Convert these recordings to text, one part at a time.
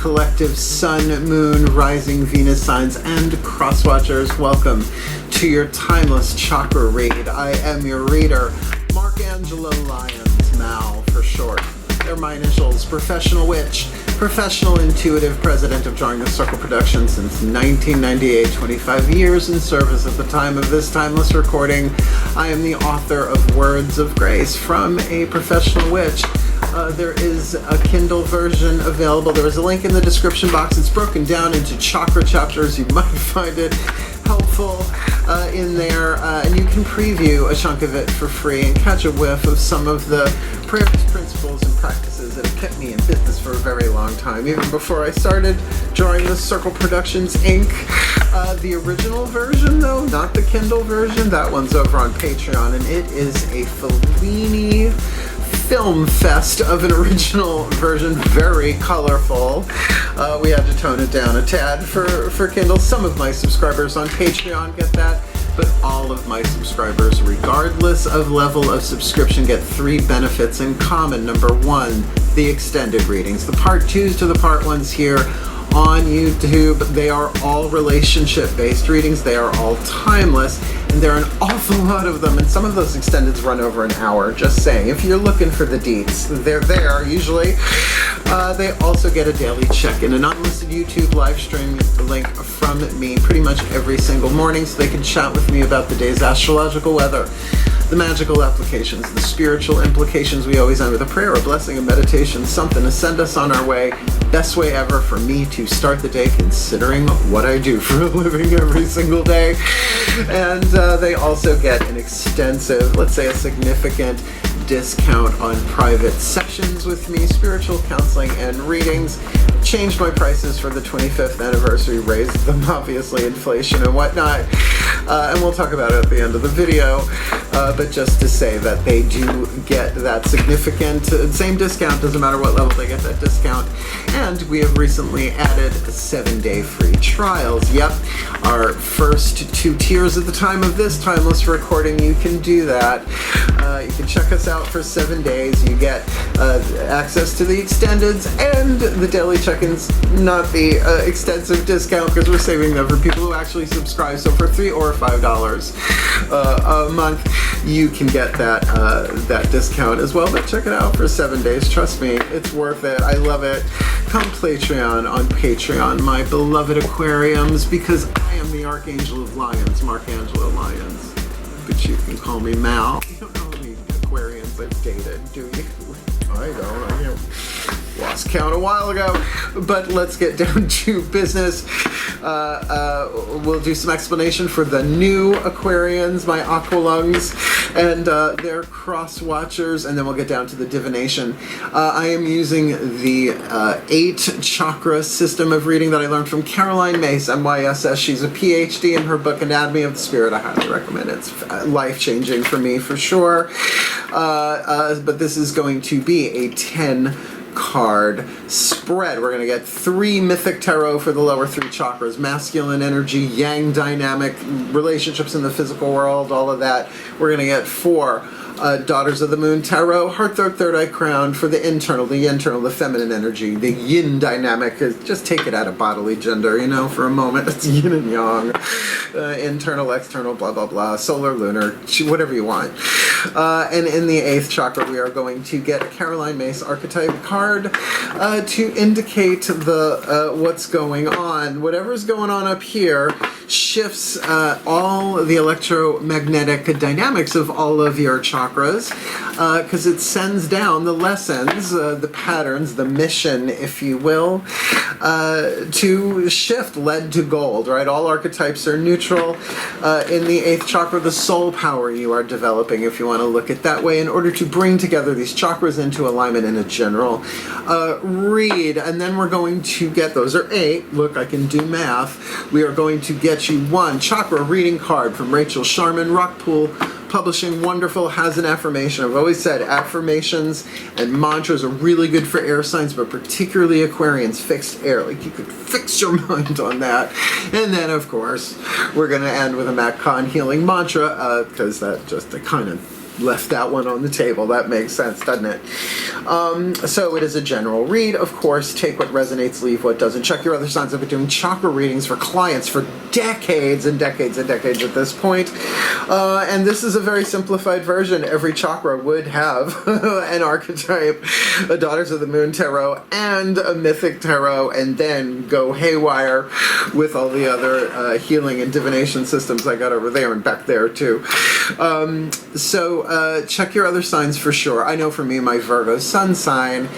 collective Sun, Moon, Rising, Venus signs, and cross-watchers. Welcome to your Timeless Chakra Read. I am your reader, Angelo, Lyons, Mal for short. They're my initials. Professional witch, professional intuitive, president of Drawing the Circle Productions since 1998, 25 years in service at the time of this timeless recording. I am the author of Words of Grace from a Professional Witch. There is a Kindle version available. There is a link in the description box. It's broken down into chakra chapters. You might find it helpful in there, and you can preview a chunk of it for free and catch a whiff of some of the prayers, principles, and practices that have kept me in business for a very long time, even before I started Drawing the Circle Productions, Inc. The original version, though, not the Kindle version, that one's over on Patreon, and it is a Fellini film fest of an original version, very colorful. We had to tone it down a tad for Kindle. Some of my subscribers on Patreon get that, but all of my subscribers, regardless of level of subscription, get 3 benefits in common. Number 1, the extended readings. The part 2s to the part 1s here on YouTube, they are all relationship-based readings. They are all timeless, and there are an awful lot of them, and some of those extendeds run over an hour, just saying. If you're looking for the deets, they're there usually. They also get a daily check-in, an unlisted YouTube live stream link from me pretty much every single morning, so they can chat with me about the day's astrological weather, the magical applications, the spiritual implications. We always end with a prayer, a blessing, a meditation, something to send us on our way. Best way ever for me to start the day, considering what I do for a living every single day. And they also get an extensive, let's say a significant discount on private sessions with me, spiritual counseling and readings. Changed my prices for the 25th anniversary, raised them, obviously, inflation and whatnot. And we'll talk about it at the end of the video. But just to say that they do get that significant, same discount, doesn't matter what level they get that discount. And we have recently added 7-day free trials. Yep, our first 2 tiers at the time of this timeless recording, you can do that. You can check us out for 7 days. You get access to the extendeds and the daily check-ins, not the extensive discount, because we're saving them for people who actually subscribe. So for $3 or $5 a month, you can get that discount as well. But check it out for 7 days. Trust me, it's worth it. I love it. Come Patreon on Patreon, my beloved aquariums, because I am the Archangel of Lyons, Angelo Lyons. But you can call me Mal. You don't know how many aquarians I've dated, do you? I don't. I lost count a while ago. But let's get down to business. We'll do some explanation for the new Aquarians, my aqua lungs, and their cross watchers, and then we'll get down to the divination. I am using the 8 chakra system of reading that I learned from Caroline Myss, MYSS. She's a PhD in her book Anatomy of the Spirit. I highly recommend it. It's life-changing for me for sure. But this is going to be a 10-card spread. We're going to get 3 mythic tarot for the lower 3 chakras, masculine energy, yang dynamic, relationships in the physical world, all of that. We're going to get 4 Daughters of the Moon tarot, heart, third eye crown for the internal, the feminine energy, the yin dynamic. Just take it out of bodily gender, for a moment. It's yin and yang, internal, external, blah, blah, blah, solar, lunar, whatever you want. And in the 8th chakra, we are going to get a Caroline Myss archetype card to indicate the what's going on. Whatever's going on up here shifts all the electromagnetic dynamics of all of your chakras, because it sends down the lessons, the patterns, the mission, if you will, to shift lead to gold, right? All archetypes are neutral. In the 8th chakra, the soul power you are developing, if you want to look at that way, in order to bring together these chakras into alignment in a general read. And then we're going to get, those are 8, look, I can do math. We are going to get you 1 chakra reading card from Rachel Sharman, Rockpool Publishing. Wonderful, has an affirmation. I've always said affirmations and mantras are really good for air signs, but particularly Aquarians, fixed air. Like, you could fix your mind on that. And then, of course, we're going to end with a Matt Kahn healing mantra, because that just kind of left that one on the table. That makes sense, doesn't it? So it is a general read. Of course, take what resonates, leave what doesn't. Check your other signs. I've been doing chakra readings for clients for decades and decades and decades at this point. And this is a very simplified version. Every chakra would have an archetype, a Daughters of the Moon tarot and a mythic tarot, and then go haywire with all the other healing and divination systems I got over there and back there too. So check your other signs for sure. I know for me, my Virgo sun sign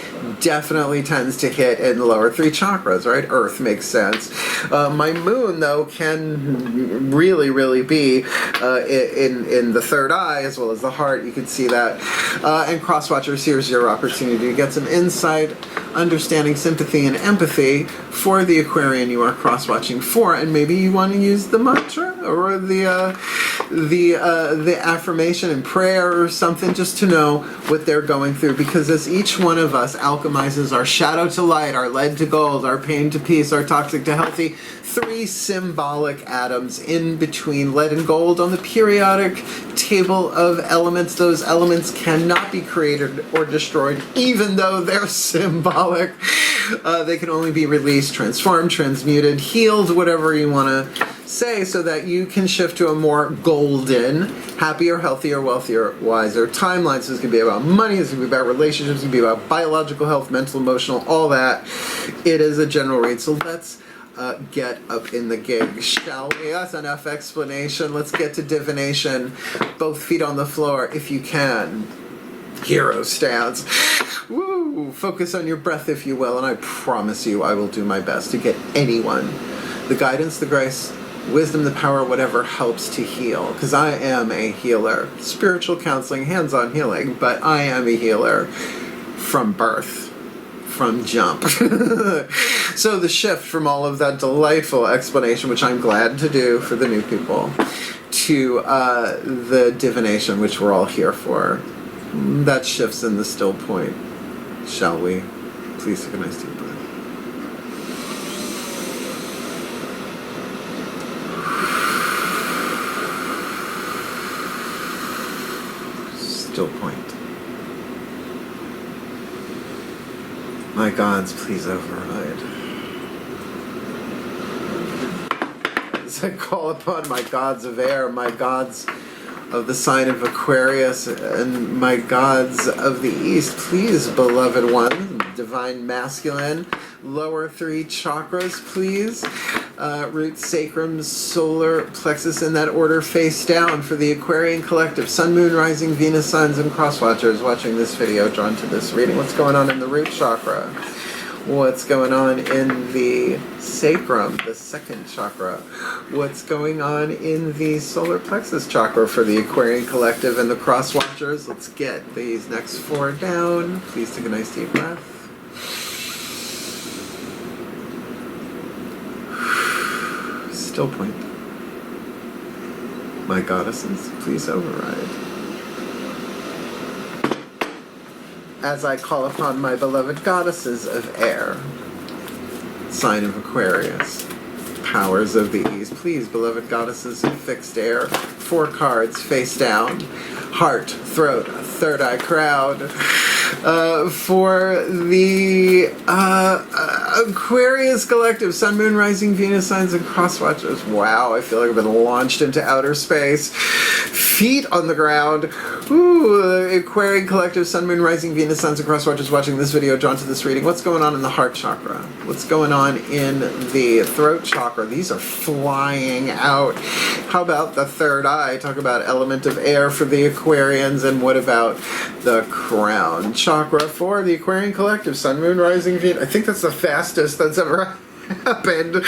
definitely tends to hit in the lower three chakras, right? Earth makes sense. My moon, though, can really, really be in the third eye as well as the heart. You can see that. And crosswatchers, here's your opportunity to get some insight, understanding, sympathy, and empathy for the Aquarian you are cross-watching for, and maybe you want to use the mantra or the affirmation and prayer or something just to know what they're going through, because as each one of us alchemizes our shadow to light, our lead to gold, our pain to peace, our toxic to healthy, three symbolic atoms in between lead and gold on the periodic table of elements. Those elements cannot be created or destroyed, even though they're symbolic. They can only be released, transformed, transmuted, healed, whatever you want to say, so that you can shift to a more golden, happier, healthier, wealthier, wiser timeline. So this can be about money, this can be about relationships, this can be about biological health, mental, emotional, all that. It is a general read. So let's get up in the gig, shall we? That's enough explanation. Let's get to divination. Both feet on the floor if you can. Hero stance. Woo! Focus on your breath, if you will, and I promise you I will do my best to get anyone the guidance, the grace, wisdom, the power, whatever helps to heal. Because I am a healer. Spiritual counseling, hands-on healing, but I am a healer from birth. From jump. So the shift from all of that delightful explanation, which I'm glad to do for the new people, to the divination, which we're all here for, that shifts in the still point. Shall we? Please take a nice deep breath. Still point. My gods, please override. As I call upon my gods of air, my gods of the sign of Aquarius, and my gods of the East, please, beloved one, divine masculine, lower three chakras, please. Root, sacrum, solar plexus, in that order, face down for the Aquarian collective. Sun, Moon, Rising, Venus, signs, and crosswatchers watching this video, drawn to this reading. What's going on in the root chakra? What's going on in the sacrum, the second chakra? What's going on in the solar plexus chakra for the Aquarian collective and the crosswatchers? Let's get these next four down. Please take a nice deep breath. Still point. My goddesses, please override. As I call upon my beloved goddesses of air, sign of Aquarius, powers of the East, please, beloved goddesses of fixed air, four cards face down, heart, throat, third eye crowd, for the Aquarius collective, Sun, Moon, Rising, Venus, signs, and crosswatchers. Wow, I feel like I've been launched into outer space. Feet on the ground. Ooh, Aquarian collective, Sun, Moon, Rising, Venus, signs, and crosswatchers watching this video, drawn to this reading. What's going on in the heart chakra? What's going on in the throat chakra? These are flying out. How about the third eye? Talk about element of air for the Aquarians. And what about the crown chakra for the Aquarian collective, Sun, Moon, Rising, Venus? I think that's the fastest that's ever happened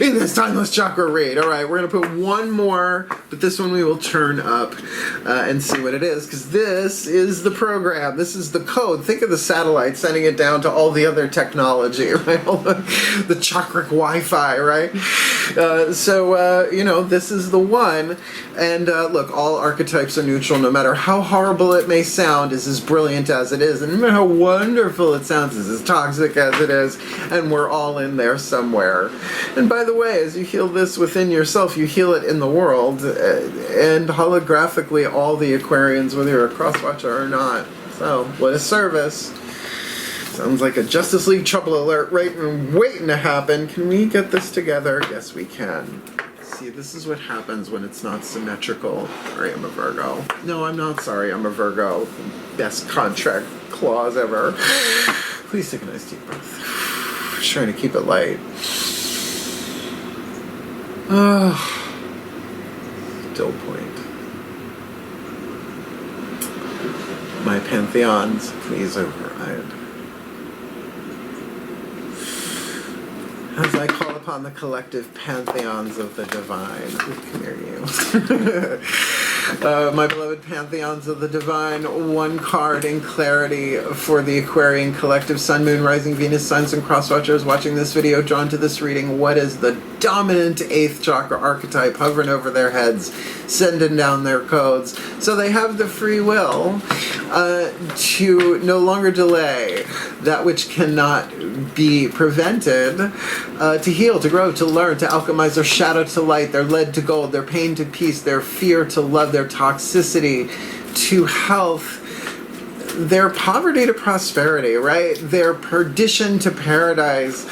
in this Timeless Chakra Read. Alright, we're going to put one more, but this one we will turn up and see what it is, because this is the program. This is the code. Think of the satellite sending it down to all the other technology, right? All the chakric Wi-Fi, right? You know, this is the one. And look, all archetypes are neutral. No matter how horrible it may sound, is as brilliant as it is. And no matter how wonderful it sounds, is as toxic as it is. And we're all in there. there somewhere. And by the way, as you heal this within yourself, you heal it in the world, and holographically all the Aquarians, whether you're a crosswatcher or not. So, what a service. Sounds like a Justice League trouble alert right and waiting to happen. Can we get this together? Yes, we can. See, this is what happens when it's not symmetrical. Sorry, I'm a Virgo. No, I'm not sorry, I'm a Virgo. Best contract clause ever. Please take a nice deep breath. Just trying to keep it light. Still point. My pantheons, please override. As I call upon the collective pantheons of the divine. Come here, you. My beloved pantheons of the divine, one card in clarity for the Aquarian collective Sun, Moon, Rising, Venus, Signs, and Crosswatchers watching this video, drawn to this reading. What is the dominant 8th chakra archetype hovering over their heads, sending down their codes? So they have the free will to no longer delay that which cannot be prevented, to heal, to grow, to learn, to alchemize their shadow to light, their lead to gold, their pain to peace, their fear to love, their toxicity to health, their poverty to prosperity, right? Their perdition to paradise,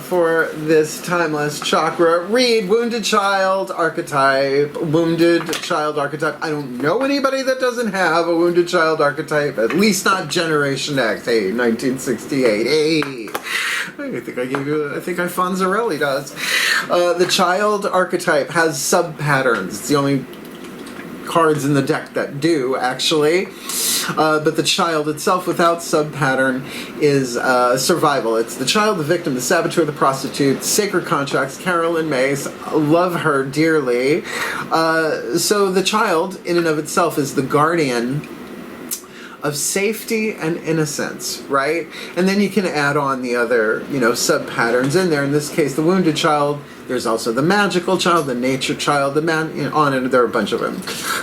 for this timeless chakra read. Wounded child archetype. Wounded child archetype. I don't know anybody that doesn't have a wounded child archetype, at least not Generation X. Hey, 1968. Hey. I think I gave you, I think Fonzarelli does. The child archetype has sub-patterns. It's the only cards in the deck that do, actually. But the child itself without sub-pattern is survival. It's the child, the victim, the saboteur, the prostitute, sacred contracts, Carolyn Mace, love her dearly. So the child, in and of itself, is the guardian of safety and innocence, right? And then you can add on the other, sub-patterns in there. In this case, the wounded child. There's also the magical child, the nature child, the man, on and there are a bunch of them.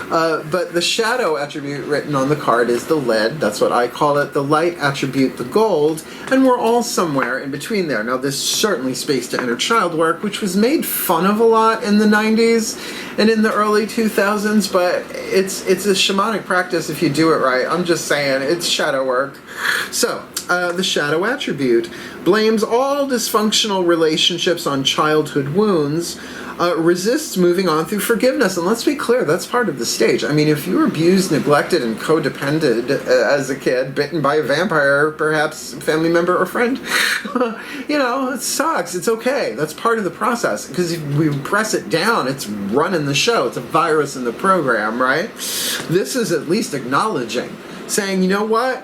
But the shadow attribute written on the card is the lead. That's what I call it. The light attribute, the gold. And we're all somewhere in between there. Now, this certainly speaks to inner child work, which was made fun of a lot in the 90s and in the early 2000s. But it's a shamanic practice if you do it right. I'm just saying, it's shadow work. So, the shadow attribute blames all dysfunctional relationships on childhood wounds, resists moving on through forgiveness. And let's be clear, that's part of the stage. I mean, if you were abused, neglected, and codependent as a kid, bitten by a vampire, perhaps family member or friend, it sucks. It's okay. That's part of the process. Because if we press it down, it's running the show. It's a virus in the program, right? This is at least acknowledging, saying, you know what?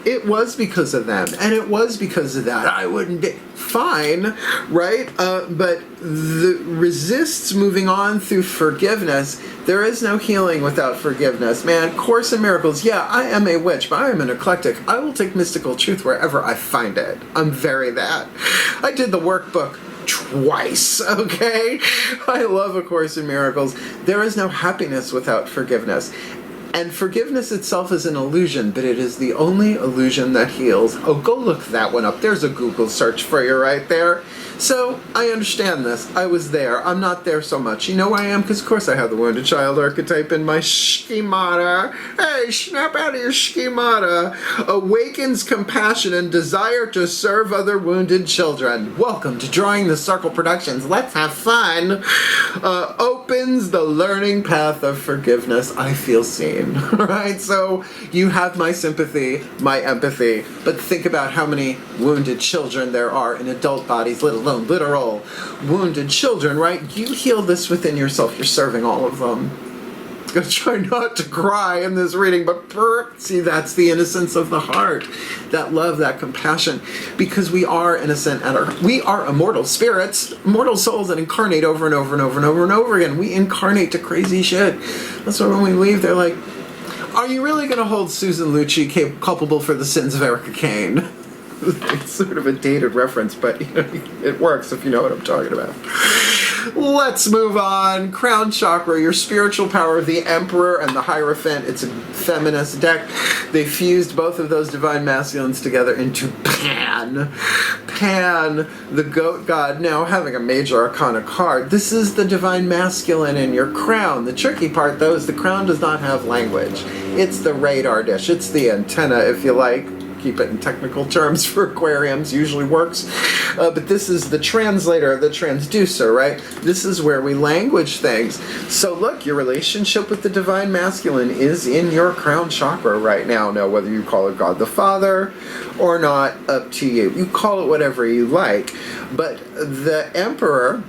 It was because of them, and it was because of that. I wouldn't be fine, right? But the resists moving on through forgiveness. There is no healing without forgiveness, man. Course in Miracles. Yeah, I am a witch, but I am an eclectic. I will take mystical truth wherever I find it. I'm very that. I did the workbook twice, okay? I love A Course in Miracles. There is no happiness without forgiveness. And forgiveness itself is an illusion, but it is the only illusion that heals. Oh, go look that one up. There's a Google search for you right there. So, I understand this. I was there. I'm not there so much. You know where I am? Because, of course, I have the wounded child archetype in my schemata. Hey, snap out of your schemata. Awakens compassion and desire to serve other wounded children. Welcome to Drawing the Circle Productions. Let's have fun. Opens the learning path of forgiveness. I feel seen. Right? So, you have my sympathy, my empathy, but think about how many wounded children there are in adult bodies, let alone literal wounded children, right? You heal this within yourself. You're serving all of them. I'm going to try not to cry in this reading, but see, that's the innocence of the heart. That love, that compassion. Because we are innocent at our... We are immortal spirits, immortal souls that incarnate over and over and over and over and over again. We incarnate to crazy shit. That's why when we leave, they're like, are you really going to hold Susan Lucci culpable for the sins of Erica Kane? It's sort of a dated reference, but it works if you know what I'm talking about. Let's move on. Crown chakra, your spiritual power, the Emperor and the Hierophant. It's a feminist deck. They fused both of those divine masculines together into Pan. Pan, the goat god, now having a major arcana card. This is the divine masculine in your crown. The tricky part, though, is the crown does not have language. It's the radar dish. It's the antenna, if you like. Keep it in technical terms for aquariums, usually works. But this is the translator, the transducer, right? This is where we language things. So look, your relationship with the divine masculine is in your crown chakra right now. Now, whether you call it God the Father or not, up to you. You call it whatever you like. But the Emperor,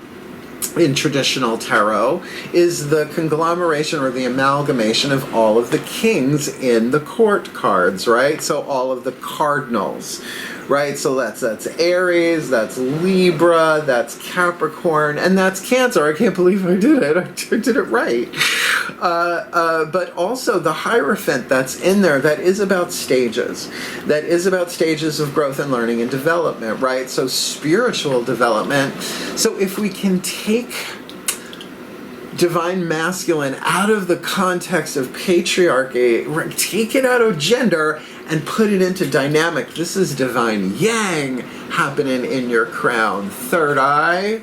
in traditional tarot, is the conglomeration or the amalgamation of all of the kings in the court cards, right? So all of the cardinals, right? So that's Aries, that's Libra, that's Capricorn, and that's Cancer. I can't believe I did it. I did it right. But also the Hierophant that's in there, that is about stages. That is about stages of growth and learning and development, right? So spiritual development. So if we can take divine masculine out of the context of patriarchy, take it out of gender and put it into dynamic. This is divine yang happening in your crown. Third eye.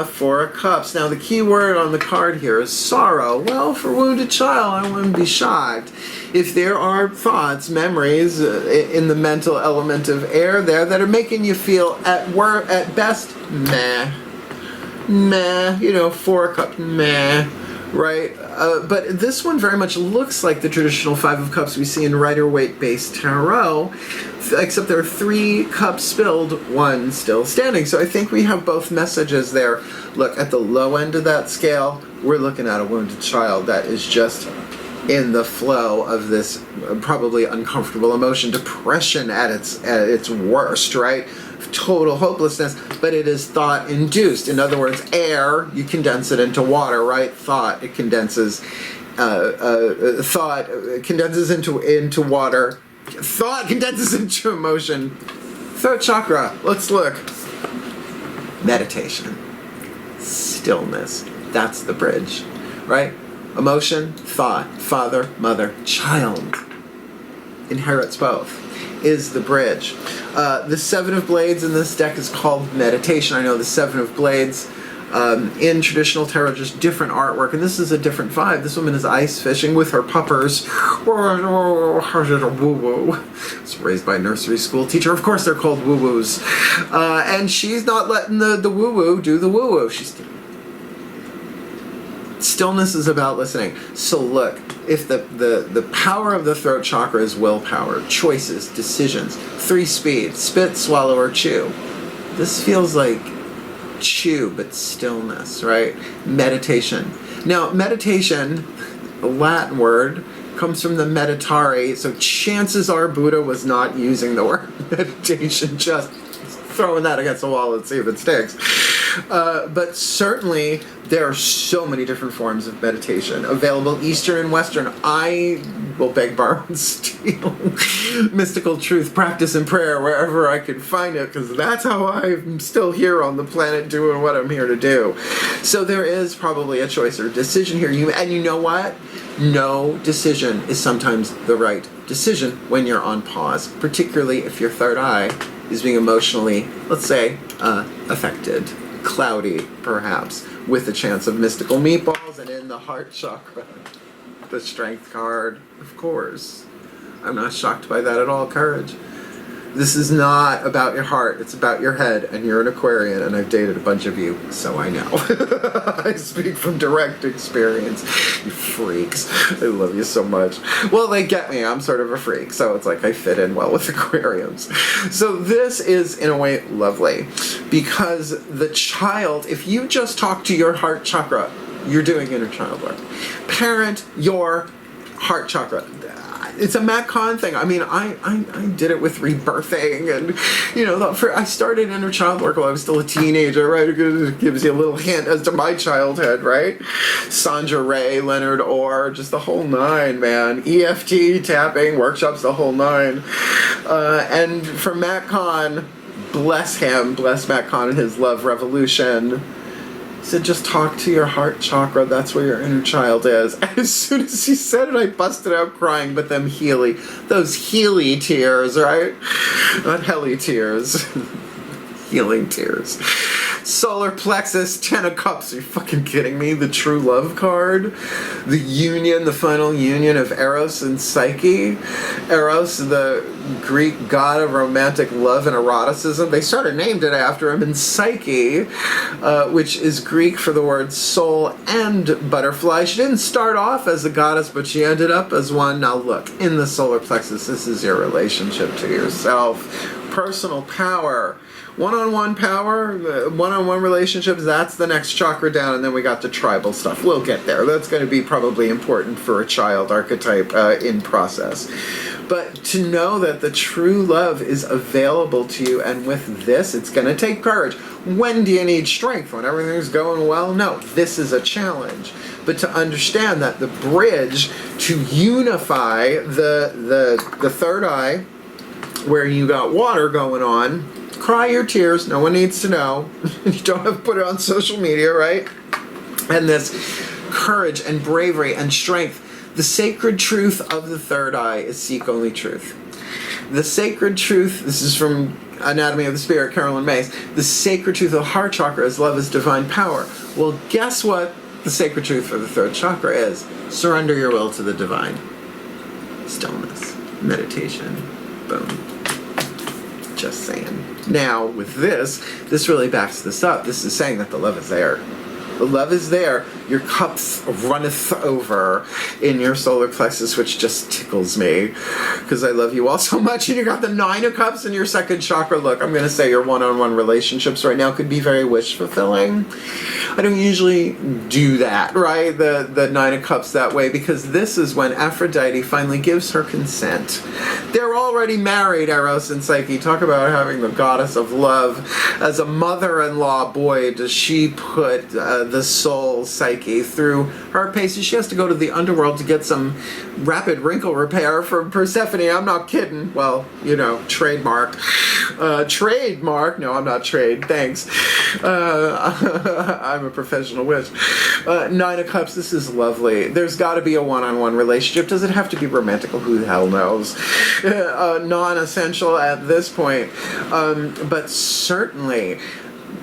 Four of Cups. Now the key word on the card here is sorrow. Well, for wounded child, I wouldn't be shocked if there are thoughts, memories in the mental element of air there that are making you feel at best meh. Four of Cups, meh. Right? But this one very much looks like the traditional Five of Cups we see in Rider-Waite-based tarot, except there are 3 cups spilled, 1 still standing. So I think we have both messages there. Look, at the low end of that scale, we're looking at a wounded child that is just in the flow of this probably uncomfortable emotion, depression at its worst, right? Total hopelessness, but it is thought induced. In other words, air, you condense it into water, right? Thought, it condenses thought condenses into water. Thought condenses into emotion. Throat chakra, let's look. Meditation. Stillness. That's the bridge, right? Emotion, thought, father, mother, child. Inherits both. Is the bridge. The Seven of Blades in this deck is called Meditation. I know the Seven of Blades in traditional tarot, just different artwork, and this is a different vibe. This woman is ice fishing with her puppers. Woo-woo. It's raised by a nursery school teacher. Of course they're called woo-woos. And she's not letting the woo-woo do the woo-woo. Stillness is about listening. So look, if the power of the throat chakra is willpower, choices, decisions, 3 speed, spit, swallow, or chew. This feels like chew, but stillness, right? Meditation. Now, meditation, a Latin word, comes from the meditare, so chances are Buddha was not using the word meditation, just throwing that against the wall and see if it sticks. But certainly there are so many different forms of meditation available, Eastern and Western. I will beg, borrow, and steal mystical truth, practice, and prayer wherever I can find it, because that's how I'm still here on the planet doing what I'm here to do. So there is probably a choice or decision here. And you know what? No decision is sometimes the right decision when you're on pause, particularly if your third eye is being emotionally, let's say, affected, cloudy, perhaps, with a chance of mystical meatballs. And in the heart chakra, the Strength card, of course. I'm not shocked by that at all. Courage. This is not about your heart, it's about your head, and you're an Aquarian, and I've dated a bunch of you, so I know. I speak from direct experience. You freaks. I love you so much. Well, they get me. I'm sort of a freak, so it's like I fit in well with aquariums. So this is, in a way, lovely, because the child, if you just talk to your heart chakra, you're doing inner child work. Parent your heart chakra. It's a Matt Kahn thing. I mean, I did it with rebirthing, and I started inner child work while I was still a teenager, right? It gives you a little hint as to my childhood, right? Sandra Ray, Leonard Orr, just the whole nine, man. EFT, tapping, workshops, the whole nine. And for Matt Kahn, bless him, bless Matt Kahn and his love revolution. He said, just talk to your heart chakra. That's where your inner child is. And as soon as he said it, I busted out crying. But them those Healy tears, right? Not Helly tears. Healing tears. Solar plexus, 10 of cups. Are you fucking kidding me? The true love card. The union, the final union of Eros and Psyche. Eros, the Greek god of romantic love and eroticism. They sort of named it after him. And Psyche, which is Greek for the word soul and butterfly. She didn't start off as a goddess, but she ended up as one. Now look, in the solar plexus, this is your relationship to yourself. Personal power. One-on-one power, one-on-one relationships, that's the next chakra down, and then we got the tribal stuff. We'll get there. That's going to be probably important for a child archetype in process. But to know that the true love is available to you, and with this, it's going to take courage. When do you need strength? When everything's going well? No, this is a challenge. But to understand that the bridge to unify the third eye, where you got water going on, cry your tears, no one needs to know. You don't have to put it on social media, right? And this courage and bravery and strength. The sacred truth of the third eye is seek only truth. The sacred truth, this is from Anatomy of the Spirit, Carolyn Mays. The sacred truth of the heart chakra is love is divine power. Well, guess what the sacred truth for the third chakra is? Surrender your will to the divine. Stillness. Meditation. Boom. Just saying. Now, with this really backs this up. This is saying that the love is there. The love is there. Your cup runneth over in your solar plexus, which just tickles me because I love you all so much. And you got the 9 of cups in your second chakra. Look, I'm going to say your one-on-one relationships right now could be very wish-fulfilling. I don't usually do that, right? The 9 of cups that way, because this is when Aphrodite finally gives her consent. They're already married, Eros and Psyche. Talk about having the goddess of love as a mother-in-law. Boy, does she put the soul Psyche through her paces. She has to go to the underworld to get some rapid wrinkle repair from Persephone. I'm not kidding. Well, you know, trademark. Trademark? No, I'm not trade. Thanks. I'm a professional witch. 9 of Cups, this is lovely. There's got to be a one-on-one relationship. Does it have to be romantic? Who the hell knows? Non-essential at this point. But certainly,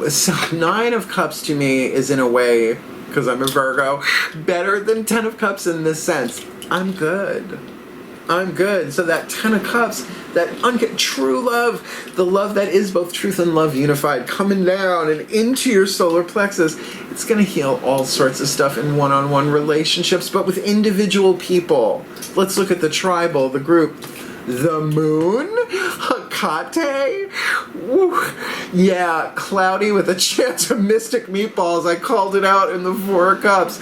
so 9 of Cups to me is in a way, because I'm a Virgo, better than 10 of Cups in this sense. I'm good. I'm good. So that 10 of Cups, that true love, the love that is both truth and love unified, coming down and into your solar plexus, it's going to heal all sorts of stuff in one-on-one relationships, but with individual people. Let's look at the tribal, the group. The moon, Hecate, woo. Yeah, cloudy with a chance of mystic meatballs. I called it out in the 4 of Cups.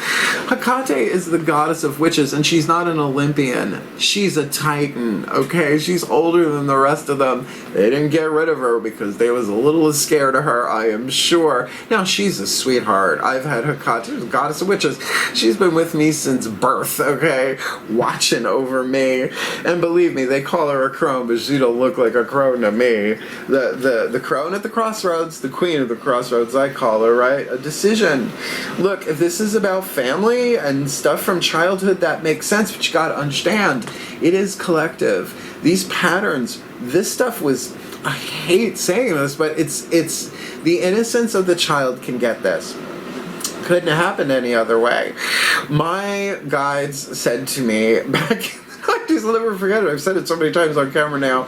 Hecate is the goddess of witches, and she's not an Olympian. She's a Titan, okay? She's older than the rest of them. They didn't get rid of her because they was a little scared of her, I am sure. Now, she's a sweetheart. I've had Hecate, the goddess of witches. She's been with me since birth, okay? Watching over me. And believe me, they call her a crone, but she don't look like a crone to me. The crone at the crossroads, the queen of the crossroads, I call her, right? A decision. Look, if this is about family and stuff from childhood, that makes sense, but you gotta understand, it is collective. These patterns, this stuff was, I hate saying this, but it's the innocence of the child can get this. Couldn't have happened any other way. My guides said to me back I just never forget it. I've said it so many times on camera now.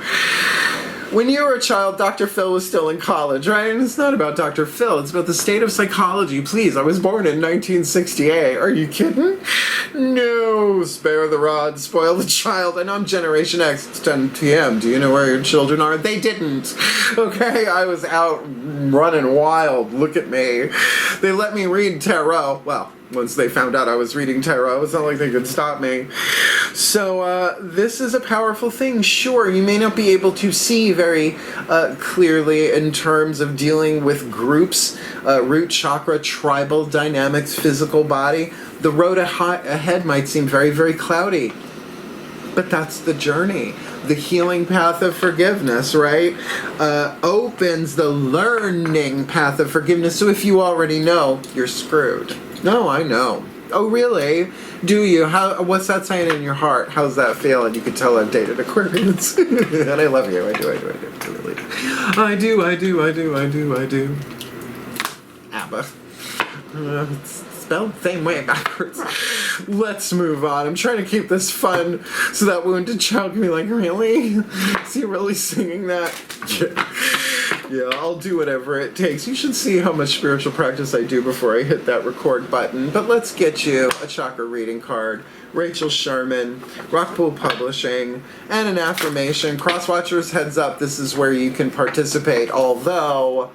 When you were a child, Dr. Phil was still in college, right? And it's not about Dr. Phil. It's about the state of psychology. Please, I was born in 1968. Are you kidding? No. Spare the rod, spoil the child. And I'm Generation X. It's 10 p.m. Do you know where your children are? They didn't. Okay? I was out running wild. Look at me. They let me read tarot. Well, once they found out I was reading tarot, it's not like they could stop me. So this is a powerful thing. Sure, you may not be able to see very clearly in terms of dealing with groups, root chakra, tribal dynamics, physical body. The road ahead might seem very, very cloudy. But that's the journey. The healing path of forgiveness, right? Opens the learning path of forgiveness. So if you already know, you're screwed. No, I know. Oh, really? Do you? What's that saying in your heart? How's that feeling? You can tell I've dated Aquarians. And I love you. I do. I really do. I do. ABBA. It's spelled the same way backwards. Let's move on. I'm trying to keep this fun so that wounded child can be like, really? Is he really singing that? Yeah, I'll do whatever it takes. You should see how much spiritual practice I do before I hit that record button. But let's get you a chakra reading card. Rachel Sherman, Rockpool Publishing, and an affirmation. Crosswatchers, heads up, this is where you can participate, although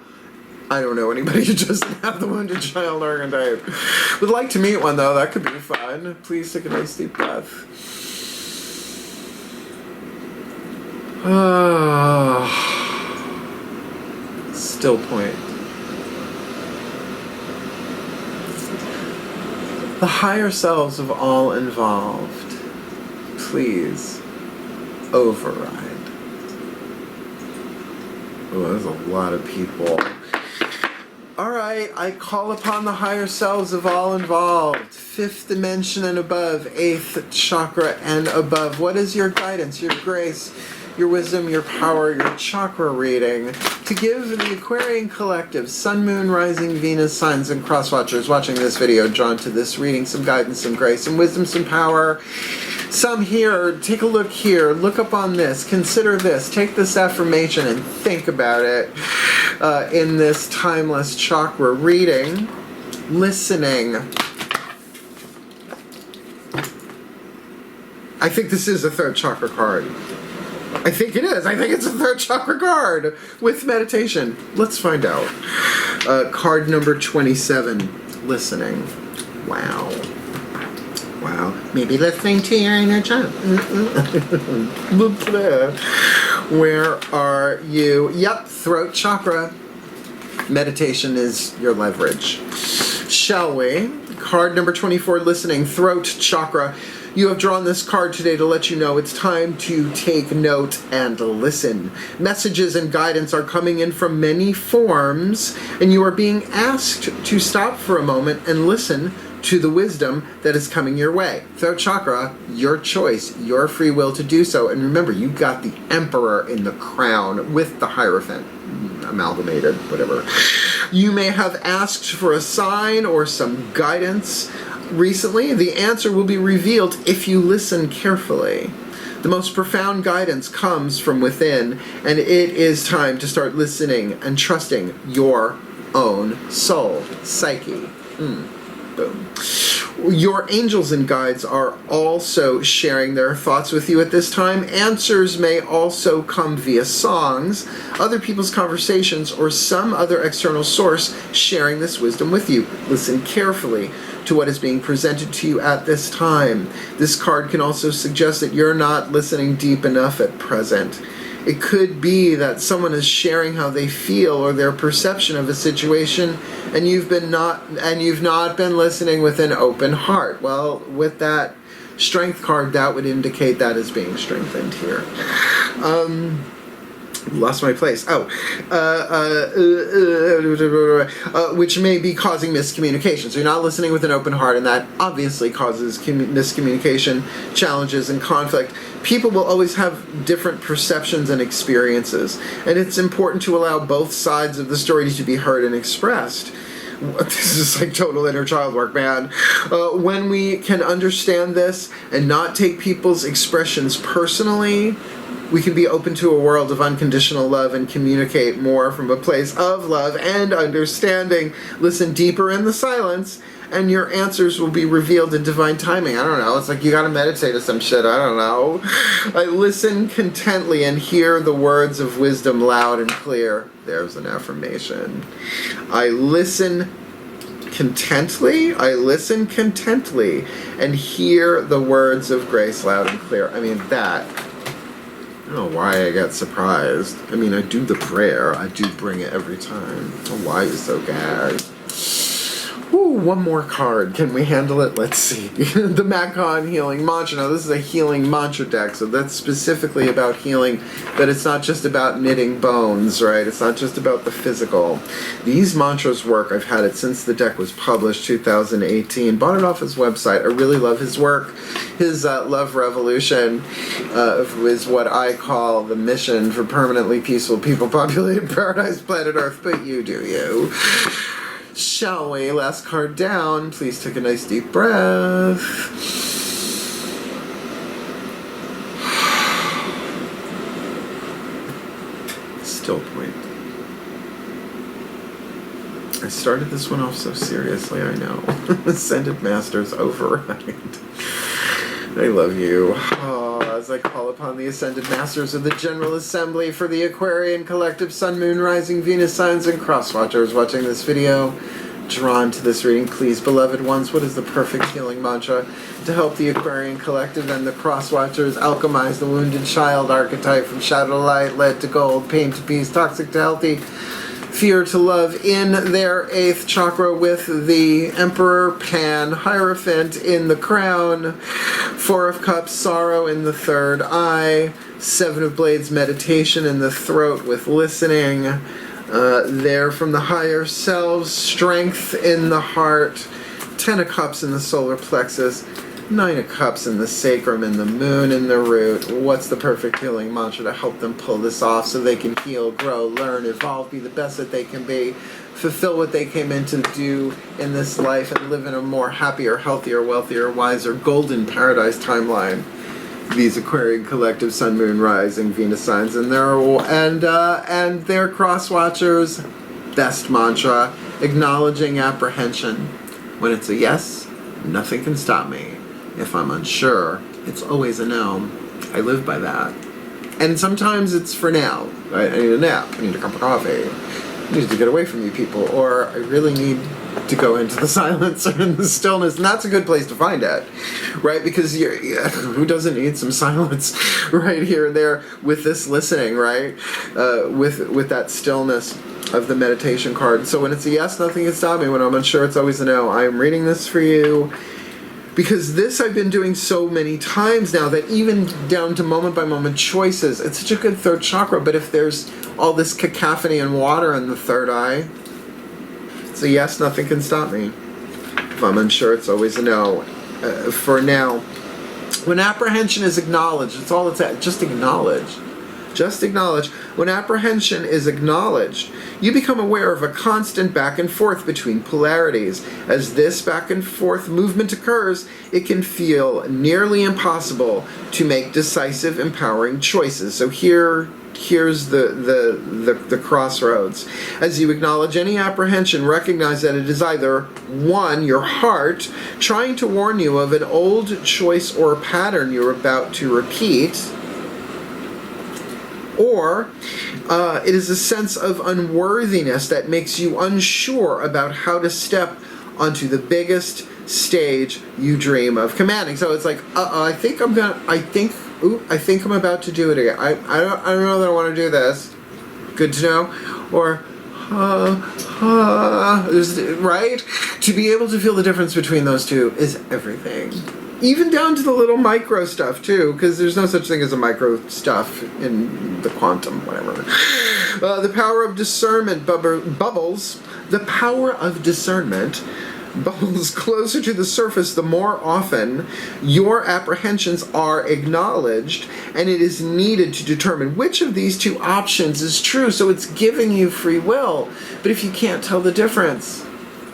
I don't know anybody who doesn't have the wounded child archetype. Would like to meet one, though. That could be fun. Please take a nice deep breath. Still point. The higher selves of all involved, please override. Oh, there's a lot of people. Alright, I call upon the higher selves of all involved. 5th dimension and above, 8th chakra and above. What is your guidance, your grace, your wisdom, your power, your chakra reading to give the Aquarian collective, Sun, Moon, Rising, Venus, signs, and crosswatchers watching this video drawn to this reading some guidance, some grace, some wisdom, some power? Some here, take a look here, look up on this, consider this, take this affirmation and think about it in this timeless chakra reading. Listening. I think this is a 3rd chakra card. I think it is. I think it's a 3rd chakra card with meditation. Let's find out. Card number 27, listening. Wow. Maybe listening to your inner child. Look there. Where are you? Yep, throat chakra. Meditation is your leverage. Shall we? Card number 24, listening, throat chakra. You have drawn this card today to let you know it's time to take note and listen. Messages and guidance are coming in from many forms, and you are being asked to stop for a moment and listen to the wisdom that is coming your way. Throat chakra, your choice, your free will to do so. And remember, you got the Emperor in the crown with the Hierophant. Amalgamated, whatever. You may have asked for a sign or some guidance recently. The answer will be revealed if you listen carefully. The most profound guidance comes from within, and it is time to start listening and trusting your own soul, psyche. Boom. Your angels and guides are also sharing their thoughts with you at this time. Answers may also come via songs, other people's conversations, or some other external source sharing this wisdom with you. Listen carefully to what is being presented to you at this time. This card can also suggest that you're not listening deep enough at present. It could be that someone is sharing how they feel or their perception of a situation, and you've not been listening with an open heart. Well, with that strength card, that would indicate that is being strengthened here. Lost my place. Which may be causing miscommunication. So you're not listening with an open heart, and that obviously causes miscommunication, challenges, and conflict. People will always have different perceptions and experiences, and it's important to allow both sides of the story to be heard and expressed. This is like total inner child work, man. When we can understand this and not take people's expressions personally, we can be open to a world of unconditional love and communicate more from a place of love and understanding. Listen deeper in the silence, and your answers will be revealed in divine timing. I don't know. It's like you gotta meditate or some shit. I don't know. I listen contently and hear the words of wisdom loud and clear. There's an affirmation. I listen contently and hear the words of grace loud and clear. I mean, that... I don't know why I got surprised. I mean, I do the prayer. I do bring it every time. I don't know why you're so gagged. Ooh, one more card. Can we handle it? Let's see. The Macon Healing Mantra. Now, this is a healing mantra deck, so that's specifically about healing, but it's not just about knitting bones, right? It's not just about the physical. These mantras work. I've had it since the deck was published, 2018. Bought it off his website. I really love his work. His Love Revolution is what I call the mission for permanently peaceful people populated paradise planet Earth, but you do you. Shall we? Last card down. Please take a nice deep breath. Still point. I started this one off so seriously, I know. Ascended Masters override. I love you. Oh, as I call upon the Ascended Masters of the General Assembly for the Aquarian Collective Sun, Moon, Rising, Venus signs, and Crosswatchers watching this video, drawn to this reading, please, beloved ones, what is the perfect healing mantra to help the Aquarian Collective and the Crosswatchers alchemize the wounded child archetype from shadow to light, lead to gold, pain to peace, toxic to healthy, fear to love in their 8th chakra with the Emperor Pan, Hierophant in the crown, 4 of Cups, sorrow in the 3rd eye, 7 of Blades, meditation in the throat with listening, there from the higher selves, strength in the heart, 10 of Cups in the solar plexus, 9 of Cups in the sacrum, and the moon in the root. What's the perfect healing mantra to help them pull this off so they can heal, grow, learn, evolve, be the best that they can be, fulfill what they came in to do in this life, and live in a more happier, healthier, wealthier, wiser, golden paradise timeline? These Aquarian Collective Sun, Moon, Rising, Venus signs, and their Crosswatchers' best mantra, acknowledging apprehension. When it's a yes, nothing can stop me. If I'm unsure, it's always a no. I live by that. And sometimes it's for now. I need a nap. I need a cup of coffee. I need to get away from you people. Or I really need to go into the silence or in the stillness. And that's a good place to find it. Right? Because who doesn't need some silence right here and there with this listening, right? With that stillness of the meditation card. So when it's a yes, nothing can stop me. When I'm unsure, it's always a no. I'm reading this for you because this I've been doing so many times now that even down to moment by moment choices, it's such a good 3rd chakra, but if there's all this cacophony and water in the 3rd eye, it's a yes, nothing can stop me. If I'm unsure, it's always a no. For now, when apprehension is acknowledged, it's all it's at, just acknowledge. Just acknowledge. When apprehension is acknowledged, you become aware of a constant back and forth between polarities. As this back and forth movement occurs, it can feel nearly impossible to make decisive, empowering choices. So here's the crossroads. As you acknowledge any apprehension, recognize that it is either 1, your heart trying to warn you of an old choice or pattern you're about to repeat, or it is a sense of unworthiness that makes you unsure about how to step onto the biggest stage you dream of commanding. So it's like, I think I'm about to do it again. I don't know that I want to do this. Good to know. Or, right? To be able to feel the difference between those two is everything. Even down to the little micro stuff, too, because there's no such thing as a micro stuff in the quantum, whatever. The power of discernment bubbles. The power of discernment bubbles closer to the surface the more often your apprehensions are acknowledged, and it is needed to determine which of these 2 options is true. So it's giving you free will. But if you can't tell the difference,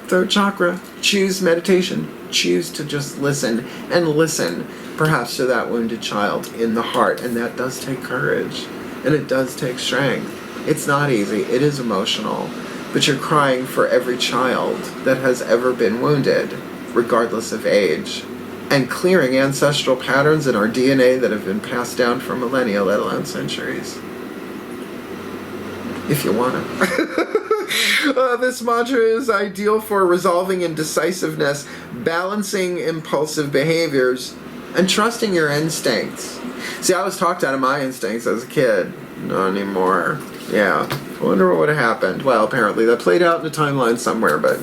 3rd chakra, choose meditation. Choose to just listen, and listen perhaps to that wounded child in the heart. And that does take courage, and it does take strength. It's not easy. It is emotional. But you're crying for every child that has ever been wounded, regardless of age, and clearing ancestral patterns in our DNA that have been passed down for millennia, let alone centuries. If you want to. This mantra is ideal for resolving indecisiveness, balancing impulsive behaviors, and trusting your instincts. See, I was talked out of my instincts as a kid. Not anymore. Yeah. I wonder what would have happened. Well, apparently that played out in a timeline somewhere, but,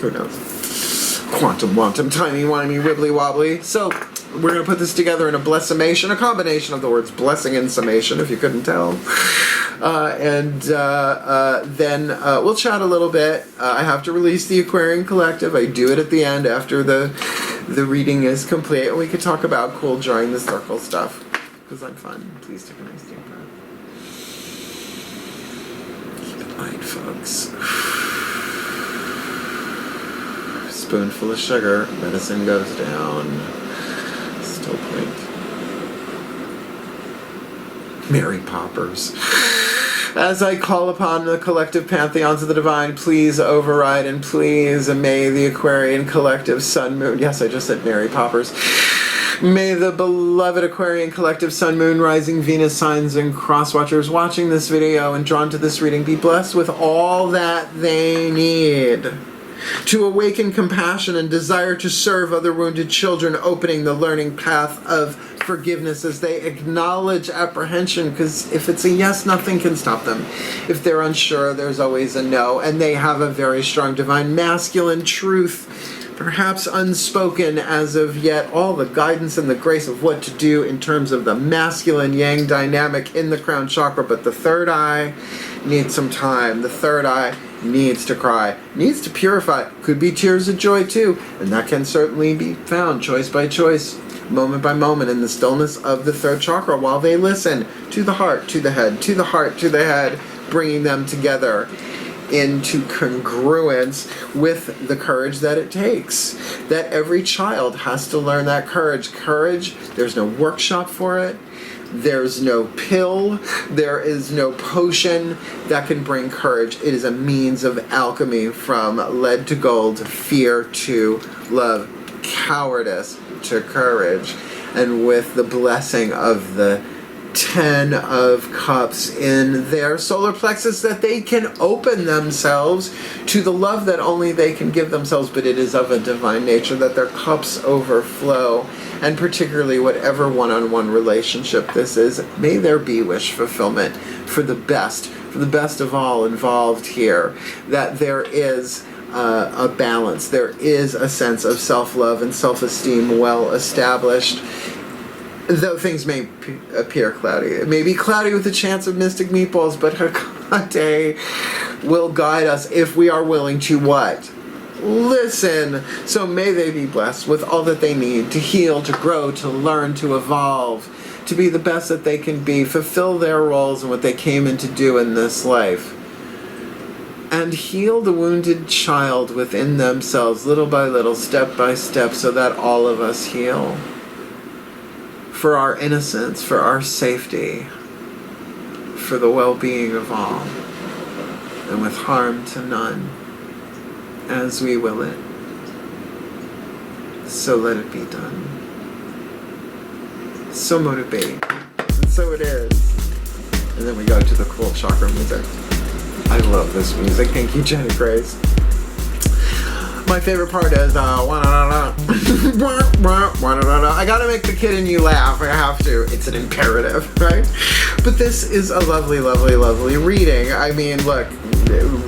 Who knows? Quantum, timey-wimey, wibbly-wobbly. So we're going to put this together in a blessimation, a combination of the words blessing and summation, if you couldn't tell. Then we'll chat a little bit. I have to release the Aquarian Collective. I do it at the end after the reading is complete. And we could talk about cool drawing the circle stuff, because I'm fun. Please take a nice deep breath. Keep it light, folks. Spoonful of sugar, medicine goes down. Still point. Mary Poppers. As I call upon the collective pantheons of the divine, please override and please may the Aquarian Collective Sun Moon. Yes, I just said Mary Poppers. May the beloved Aquarian Collective Sun, Moon, Rising, Venus signs and crosswatchers watching this video and drawn to this reading be blessed with all that they need to awaken compassion and desire to serve other wounded children, opening the learning path of forgiveness as they acknowledge apprehension, because if it's a yes, nothing can stop them. If they're unsure, there's always a no, and they have a very strong divine masculine truth, perhaps unspoken as of yet, all the guidance and the grace of what to do in terms of the masculine yang dynamic in the crown chakra. But the third eye needs some time. The third eye needs to cry, needs to purify. Could be tears of joy too, and that can certainly be found choice by choice, moment by moment, in the stillness of the third chakra, while they listen to the heart, to the head, to the heart, to the head, bringing them together into congruence with the courage that it takes. That every child has to learn that courage. Courage, there's no workshop for it. There's no pill, there is no potion that can bring courage. It is a means of alchemy, from lead to gold, fear to love, cowardice to courage. And with the blessing of the 10 of Cups in their solar plexus, that they can open themselves to the love that only they can give themselves, but it is of a divine nature, that their cups overflow. And particularly whatever one-on-one relationship this is, may there be wish fulfillment for the best of all involved here, that there is a balance, there is a sense of self-love and self-esteem well established. Though things may appear cloudy. It may be cloudy with a chance of mystic meatballs, but Hecate will guide us if we are willing to what? Listen. So may they be blessed with all that they need to heal, to grow, to learn, to evolve, to be the best that they can be, fulfill their roles and what they came in to do in this life. And heal the wounded child within themselves, little by little, step by step, so that all of us heal. For our innocence, for our safety, for the well-being of all, and with harm to none, as we will it. So let it be done. So motivate. And so it is. And then we go to the cool chakra music. I love this music. Thank you, Jenny Grace. My favorite part is I gotta make the kid in you laugh. I have to. It's an imperative, right? But this is a lovely, lovely, lovely reading. I mean, look,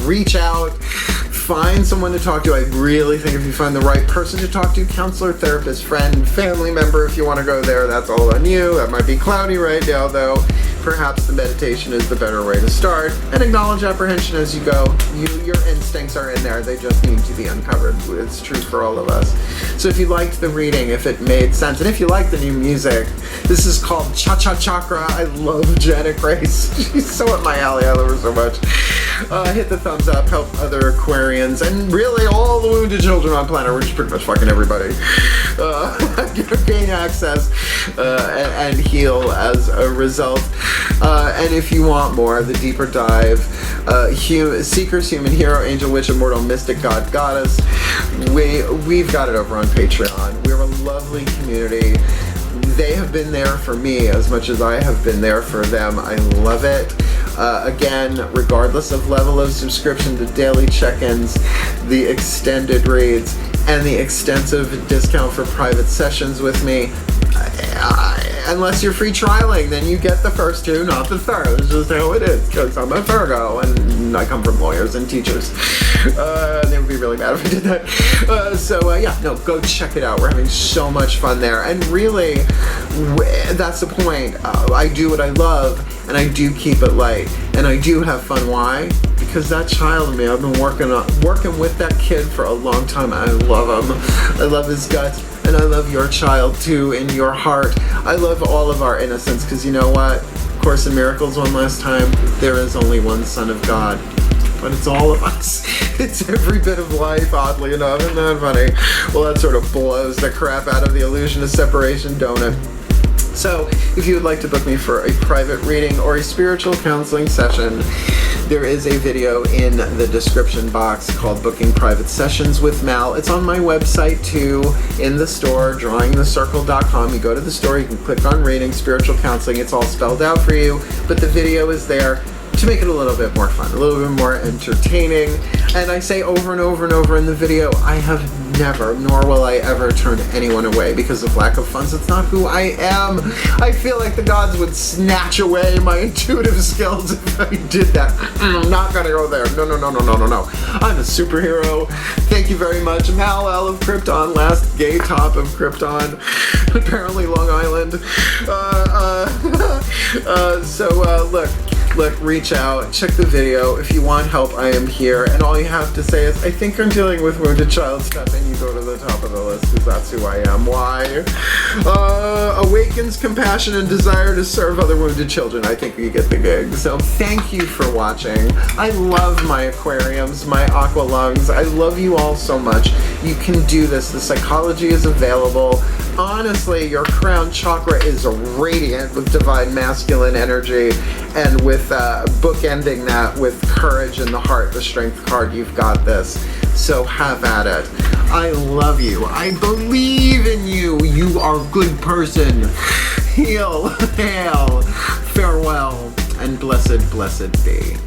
reach out, find someone to talk to. I really think if you find the right person to talk to, counselor, therapist, friend, family member, if you want to go there, that's all on you. That might be cloudy right now, though. Perhaps the meditation is the better way to start, and acknowledge apprehension as you go. Your instincts are in there. They just need to be uncovered. It's true for all of us. So if you liked the reading, if it made sense, and if you like the new music, this is called Cha-Cha Chakra. I love Janet Grace. She's so up my alley. I love her so much. Hit the thumbs up, help other Aquarians, and really all the wounded children on planet, which is pretty much fucking everybody, gain access and heal as a result. And if you want more, the deeper dive, Seekers, Human Hero, Angel, Witch, Immortal, Mystic, God, Goddess, we've got it over on Patreon. We're a lovely community. They have been there for me as much as I have been there for them. I love it. Again, regardless of level of subscription, the daily check-ins, the extended reads, and the extensive discount for private sessions with me. Unless you're free trialing, then you get the first two, not the third. It's just how it is, because I'm a Virgo and I come from lawyers and teachers. They would be really mad if I did that. Yeah, no, go check it out. We're having so much fun there. And really, that's the point. I do what I love, and I do keep it light. And I do have fun. Why? Because that child in me, I've been working with that kid for a long time. I love him. I love his guts. And I love your child too, in your heart. I love all of our innocence, because you know what? Course in Miracles one last time, there is only one Son of God, but it's all of us. It's every bit of life, oddly enough. Isn't that funny? Well, that sort of blows the crap out of the illusion of separation, don't it? So, if you would like to book me for a private reading or a spiritual counseling session, there is a video in the description box called Booking Private Sessions with Mal. It's on my website too, in the store, drawingthecircle.com. You go to the store, you can click on reading, spiritual counseling. It's all spelled out for you, but the video is there to make it a little bit more fun, a little bit more entertaining. And I say over and over and over in the video, I have never, nor will I ever turn anyone away because of lack of funds. It's not who I am. I feel like the gods would snatch away my intuitive skills if I did that. I'm not gonna go there. No. I'm a superhero. Thank you very much. Mal L of Krypton, last gay top of Krypton. Apparently Long Island. Look, reach out, check the video. If you want help, I am here. And all you have to say is, I think I'm dealing with wounded child stuff, and you go to the top of the list, because that's who I am. Why? Awakens compassion and desire to serve other wounded children. I think you get the gig. So thank you for watching. I love my aquariums, my aqua lungs. I love you all so much. You can do this. The psychology is available. Honestly, your crown chakra is radiant with divine masculine energy, and with bookending that with courage in the heart, the strength card. You've got this. So have at it. I love you. I believe in you. You are a good person. Heal, hail, farewell, and blessed be.